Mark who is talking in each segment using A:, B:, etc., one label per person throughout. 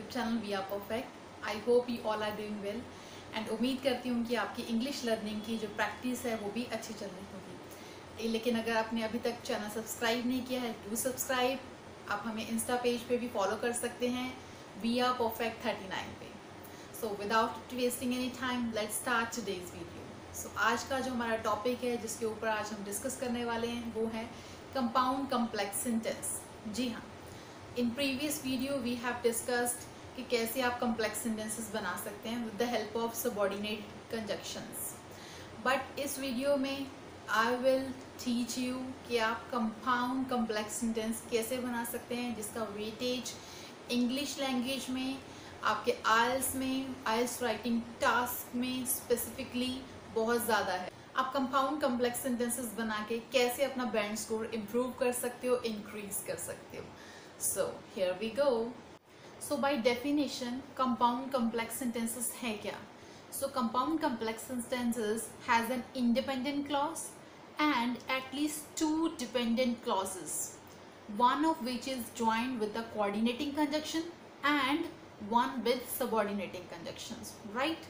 A: YouTube channel we are perfect. I hope you all are doing well and उम्मीद करती हूँ कि आपकी इंग्लिश लर्निंग की जो प्रैक्टिस है वो भी अच्छी चल रही होगी। लेकिन अगर आपने अभी तक चैनल सब्सक्राइब नहीं किया है, डू सब्सक्राइब। आप हमें इंस्टा पेज पे भी फॉलो कर सकते हैं, वी आर परफेक्ट 39 पे। So without wasting any time let's start today's video. So आज का जो हमारा टॉपिक है जिसके ऊपर आज हम डिस्कस करने वाले हैं वो है कंपाउंड कॉम्प्लेक्स सेंटेंस। जी हाँ, in previous video we have discussed कि कैसे आप कॉम्प्लेक्स सेंटेंसेस बना सकते हैं with the help of subordinate conjunctions. But इस वीडियो में आई विल टीच यू कि आप कंपाउंड कॉम्प्लेक्स सेंटेंस कैसे बना सकते हैं जिसका वेटेज इंग्लिश लैंग्वेज में, आपके आइल्स में, आइल्स राइटिंग टास्क में स्पेसिफिकली बहुत ज़्यादा है। आप कंपाउंड कॉम्प्लेक्स सेंटेंसेस बना के कैसे अपना बैंड स्कोर इम्प्रूव कर सकते हो, इंक्रीज कर सकते हो। So here we go. So by definition compound complex sentences है क्या? So compound complex sentences has an independent clause and at least two dependent clauses, one of which is joined with the coordinating conjunction and one with subordinating conjunctions, right?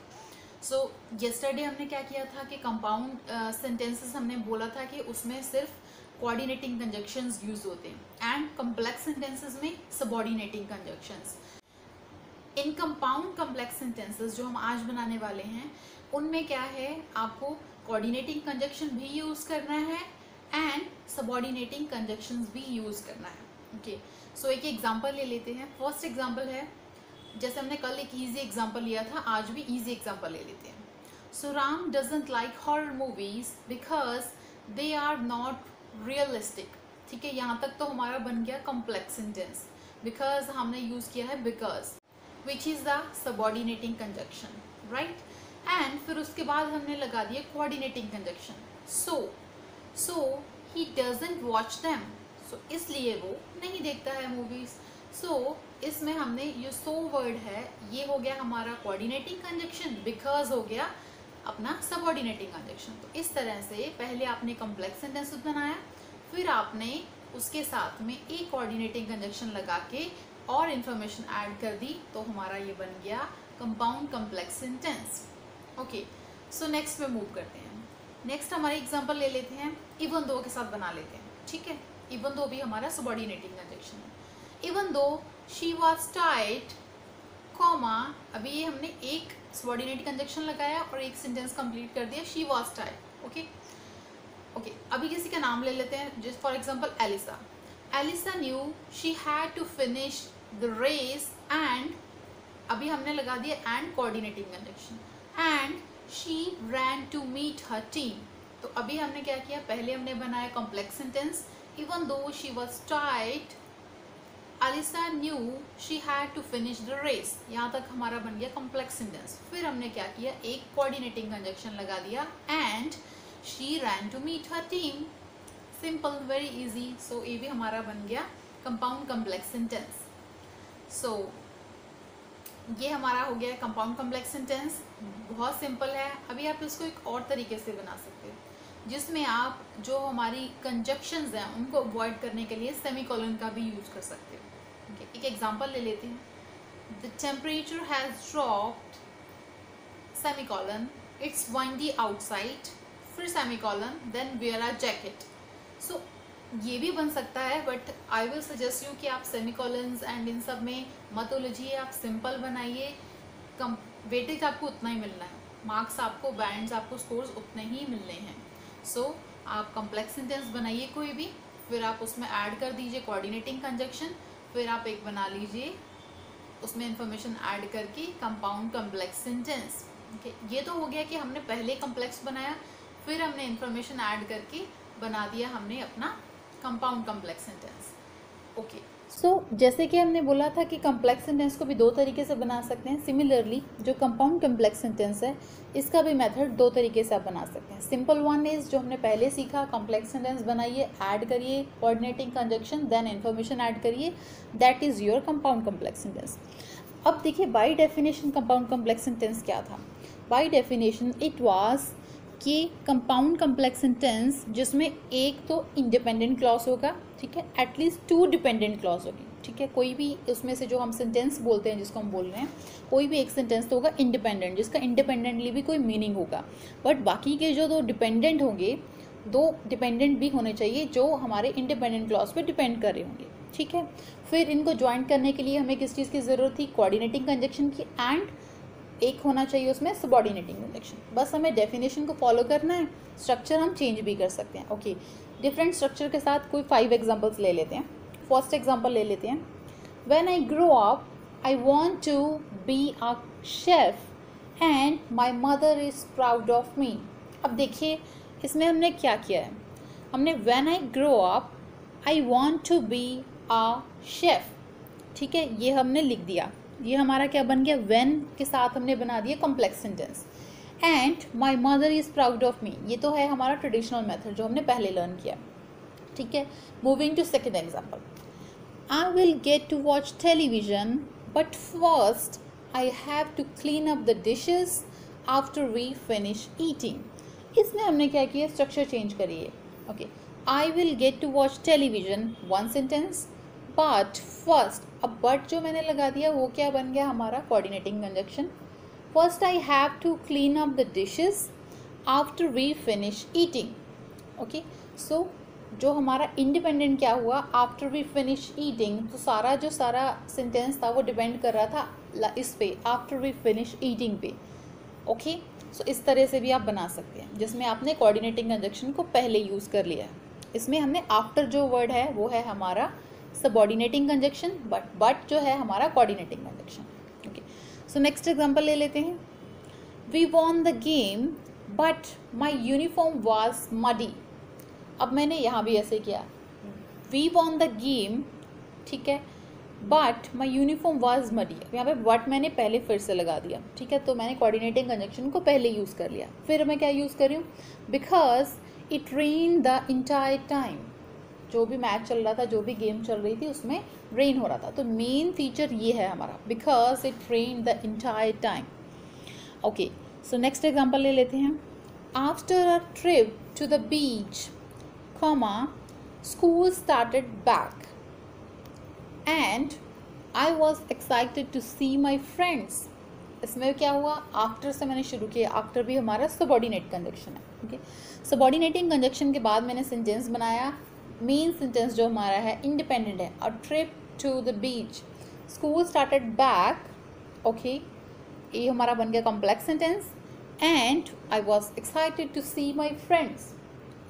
A: So yesterday हमने क्या किया था कि compound sentences हमने बोला था कि उसमें सिर्फ coordinating conjunctions use होते हैं and complex sentences में subordinating conjunctions। इन कंपाउंड कॉम्प्लेक्स सेंटेंसेस जो हम आज बनाने वाले हैं उनमें क्या है, आपको कोऑर्डिनेटिंग कंजक्शन भी यूज़ करना है एंड सबऑर्डिनेटिंग कंजक्शंस भी यूज़ करना है। ओके, सो एक एग्जांपल ले लेते हैं। फर्स्ट एग्जांपल है, जैसे हमने कल एक इजी एग्जांपल लिया था, आज भी इजी एग्जांपल ले लेते हैं। So Ram doesn't like horror movies because they are not realistic. ठीक है, यहाँ तक तो हमारा बन गया कॉम्प्लेक्स सेंटेंस। बिकॉज हमने यूज़ किया है because, which is the subordinating conjunction, right? And फिर उसके बाद हमने लगा दिया coordinating conjunction, so he doesn't watch them, so इसलिए वो नहीं देखता है मूवीज। so इसमें हमने ये so वर्ड है, ये हो गया हमारा coordinating conjunction, because हो गया अपना subordinating conjunction। तो इस तरह से पहले आपने complex sentence बनाया, फिर आपने उसके साथ में एक coordinating conjunction लगा के और इंफॉर्मेशन ऐड कर दी, तो हमारा ये बन गया compound complex sentence. Okay, so next में मूव करते हैं। नेक्स्ट हमारे एग्जांपल ले लेते हैं, इवन दो के साथ बना लेते हैं। ठीक है, इवन दो भी हमारा सबऑर्डिनेटिंग कंजक्शन है। Even though she was tight comma, अभी ये हमने एक सबऑर्डिनेटिंग कंजक्शन लगाया और एक सेंटेंस कंप्लीट कर दिया, शी वाज टाइट। ओके, अभी किसी का नाम ले लेते हैं, just for example Elisa. Elisa knew she had to finish the race and, अभी हमने लगा दिया and coordinating conjunction, and she ran to meet her team. तो अभी हमने क्या किया, पहले हमने बनाया complex sentence, even though she was टाइट Elisa knew she had to finish the race, यहाँ तक हमारा बन गया कॉम्प्लेक्स सेंटेंस। फिर हमने क्या किया, एक कोऑर्डिनेटिंग कंजक्शन लगा दिया, and she ran to meet her team. Simple, very easy. So ये भी हमारा बन गया कंपाउंड कॉम्प्लेक्स सेंटेंस। सो ये हमारा हो गया कंपाउंड कॉम्प्लेक्स सेंटेंस, बहुत सिंपल है। अभी आप इसको एक और तरीके से बना सकते हो जिसमें आप जो हमारी कंजक्शंस हैं उनको अवॉइड करने के लिए सेमीकोलन का भी यूज कर सकते हो। okay, एक एग्जांपल ले लेते हैं। The temperature has dropped semicolon, it's windy outside, फिर semicolon, then wear a jacket. So ये भी बन सकता है, but I will suggest you कि आप सेमीकोलन्स एंड इन सब में मत उलझिए, आप सिंपल बनाइए। कम वेटेज आपको उतना ही मिलना है, मार्क्स आपको, बैंड्स आपको, स्कोर्स उतने ही मिलने हैं। सो आप कॉम्प्लेक्स सेंटेंस बनाइए कोई भी, फिर आप उसमें ऐड कर दीजिए कोऑर्डिनेटिंग कंजक्शन, फिर आप एक बना लीजिए उसमें इंफॉर्मेशन ऐड करके कंपाउंड कॉम्प्लेक्स सेंटेंस। ओके, ये तो हो गया कि हमने पहले कॉम्प्लेक्स बनाया, फिर हमने इंफॉर्मेशन ऐड करके बना दिया हमने अपना कंपाउंड कॉम्प्लेक्स सेंटेंस। ओके, सो जैसे कि हमने बोला था कि कॉम्प्लेक्स सेंटेंस को भी दो तरीके से बना सकते हैं। सिमिलरली जो कंपाउंड कॉम्प्लेक्स सेंटेंस है इसका भी मेथड दो तरीके से आप बना सकते हैं। सिंपल वन इज जो हमने पहले सीखा, कॉम्प्लेक्स सेंटेंस बनाइए, ऐड करिए coordinating conjunction, then information add करिए, that is your compound complex sentence. अब देखिए by definition compound complex sentence क्या था। बाय डेफिनेशन इट वाज कि कंपाउंड कॉम्प्लेक्स सेंटेंस जिसमें एक तो इंडिपेंडेंट क्लॉज होगा, ठीक है, एटलीस्ट टू डिपेंडेंट क्लॉज होगी, ठीक है। कोई भी उसमें से जो हम सेंटेंस बोलते हैं, जिसको हम बोल रहे हैं, कोई भी एक सेंटेंस तो होगा इंडिपेंडेंट, जिसका इंडिपेंडेंटली भी कोई मीनिंग होगा, बट बाकी के जो दो डिपेंडेंट होंगे, दो डिपेंडेंट भी होने चाहिए जो हमारे इंडिपेंडेंट क्लॉज पे डिपेंड कर रहे होंगे, ठीक है। फिर इनको ज्वाइन करने के लिए हमें किस चीज़ की ज़रूरत थी? कोऑर्डिनेटिंग कंजक्शन की, एंड एक होना चाहिए उसमें सबऑर्डिनेटिंग कंजक्शन। बस हमें डेफिनेशन को फॉलो करना है, स्ट्रक्चर हम चेंज भी कर सकते हैं। ओके, डिफरेंट स्ट्रक्चर के साथ कोई 5 एग्जांपल्स ले लेते हैं। फर्स्ट एग्जांपल ले लेते हैं, when I grow up I want to be a chef and my mother is proud of me. अब देखिए इसमें हमने क्या किया है, हमने when I grow up I want to be a chef, ठीक है, ये हमने लिख दिया। ये हमारा क्या बन गया? व्हेन के साथ हमने बना दिया complex sentence. And my mother is proud of मी, ये तो है हमारा ट्रेडिशनल मेथड जो हमने पहले लर्न किया, ठीक है। Moving to second example, I will get to watch television but first I have to clean up the dishes after we finish eating. इसमें हमने क्या किया? स्ट्रक्चर चेंज करिए। Okay, I will get to watch television, one sentence, but first, अब but जो मैंने लगा दिया वो क्या बन गया? हमारा coordinating conjunction. First I have to clean up the dishes after we finish eating. Okay, सो जो हमारा इंडिपेंडेंट क्या हुआ? आफ्टर वी फिनिश ईटिंग, तो सारा जो सारा सेंटेंस था वो डिपेंड कर रहा था इस पे, आफ्टर वी फिनिश ईटिंग पे। ओके, सो इस तरह से भी आप बना सकते हैं, जिसमें आपने कोऑर्डिनेटिंग कंजक्शन को पहले यूज़ कर लिया है। इसमें हमने आफ्टर जो वर्ड है वो है हमारा सबऑर्डिनेटिंग कंजक्शन, बट जो है हमारा coordinating conjunction. Okay, so next example ले लेते हैं, we won the game but my uniform was muddy. अब मैंने यहाँ भी ऐसे किया, वी वॉन द गेम, ठीक है, but my uniform was muddy. यहाँ पे बट मैंने पहले फिर से लगा दिया, ठीक है, तो मैंने कोऑर्डिनेटिंग कंजक्शन को पहले यूज़ कर लिया। फिर मैं क्या यूज़ कर रही हूँ? Because it rain the entire time, जो भी मैच चल रहा था, जो भी गेम चल रही थी, उसमें रेन हो रहा था, तो मेन फीचर ये है हमारा, because it rain the entire time. Okay, so next example ले लेते हैं, after a trip to the beach, comma, school started back and I was excited to see my friends. इसमें क्या हुआ? आफ्टर से मैंने शुरू किया, आफ्टर भी हमारा सबऑर्डिनेट कंजक्शन है। ओके, सबऑर्डिनेटिंग कंजक्शन के बाद मैंने सेंटेंस बनाया, मेन सेंटेंस जो हमारा है इंडिपेंडेंट है, a trip to the beach, school started back. Okay, ये हमारा बन गया complex sentence, and I was excited to see my friends.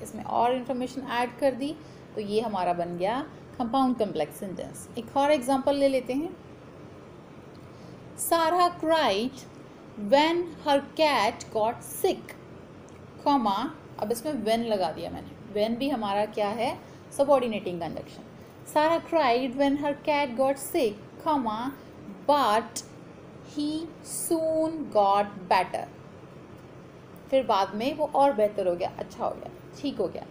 A: इसमें और इन्फॉर्मेशन ऐड कर दी, तो ये हमारा बन गया कंपाउंड कॉम्प्लेक्स सेंटेंस। एक और एग्जांपल ले लेते हैं, Sarah cried when her cat got sick, comma, अब इसमें व्हेन लगा दिया मैंने, व्हेन भी हमारा क्या है? Subordinating conjunction. Sarah cried when her cat got sick, comma, but he soon got better. फिर बाद में वो और बेहतर हो गया, अच्छा हो गया, ठीक हो गया,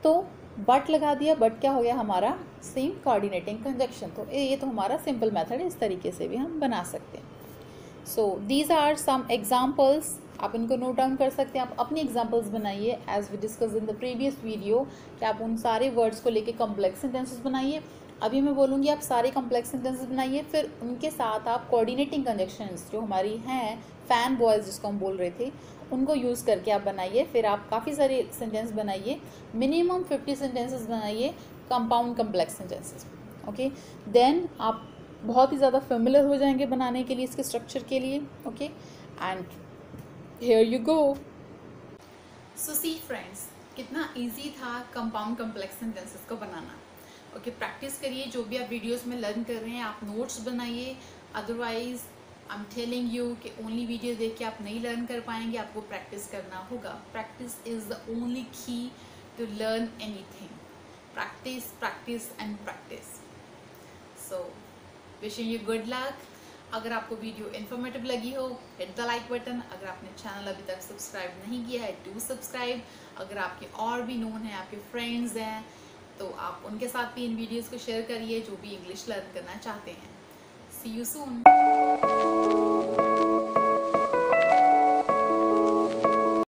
A: तो बट लगा दिया, बट क्या हो गया हमारा? Same coordinating conjunction. तो ये तो हमारा सिंपल मेथड है, इस तरीके से भी हम बना सकते हैं। So these are some examples, आप इनको नोट डाउन कर सकते हैं, आप अपनी एग्जाम्पल्स बनाइए as we discuss in the previous video, कि आप उन सारे वर्ड्स को लेके कॉम्प्लेक्स सेंटेंसेस बनाइए। अभी मैं बोलूँगी आप सारे कॉम्प्लेक्स सेंटेंसेस बनाइए, फिर उनके साथ आप कोऑर्डिनेटिंग कंजक्शंस जो हमारी हैं, फैन बॉयज़ जिसको हम बोल रहे थे, उनको यूज़ करके आप बनाइए। फिर आप काफ़ी सारे सेंटेंस बनाइए, मिनिमम 50 सेंटेंसेस बनाइए, compound complex sentences. Okay, then आप बहुत ही ज़्यादा फेमिलियर हो जाएंगे बनाने के लिए, इसके स्ट्रक्चर के लिए। Okay, and here you go. So see friends, कितना इजी था कंपाउंड कॉम्प्लेक्स सेंटेंसेस को बनाना। ओके, प्रैक्टिस करिए, जो भी आप वीडियोस में लर्न कर रहे हैं आप नोट्स बनाइए, otherwise I am telling you कि ओनली वीडियो देख के आप नहीं लर्न कर पाएंगे, आपको प्रैक्टिस करना होगा। Practice is the only key to learn anything. Practice, practice and practice. So wishing you good luck. अगर आपको वीडियो इन्फॉर्मेटिव लगी हो, हिट द लाइक बटन। अगर आपने चैनल अभी तक सब्सक्राइब नहीं किया है, डू सब्सक्राइब। अगर आपके और भी नोन हैं, आपके फ्रेंड्स हैं, तो आप उनके साथ भी इन वीडियोस को शेयर करिए जो भी इंग्लिश लर्न करना चाहते हैं। सी यू सून।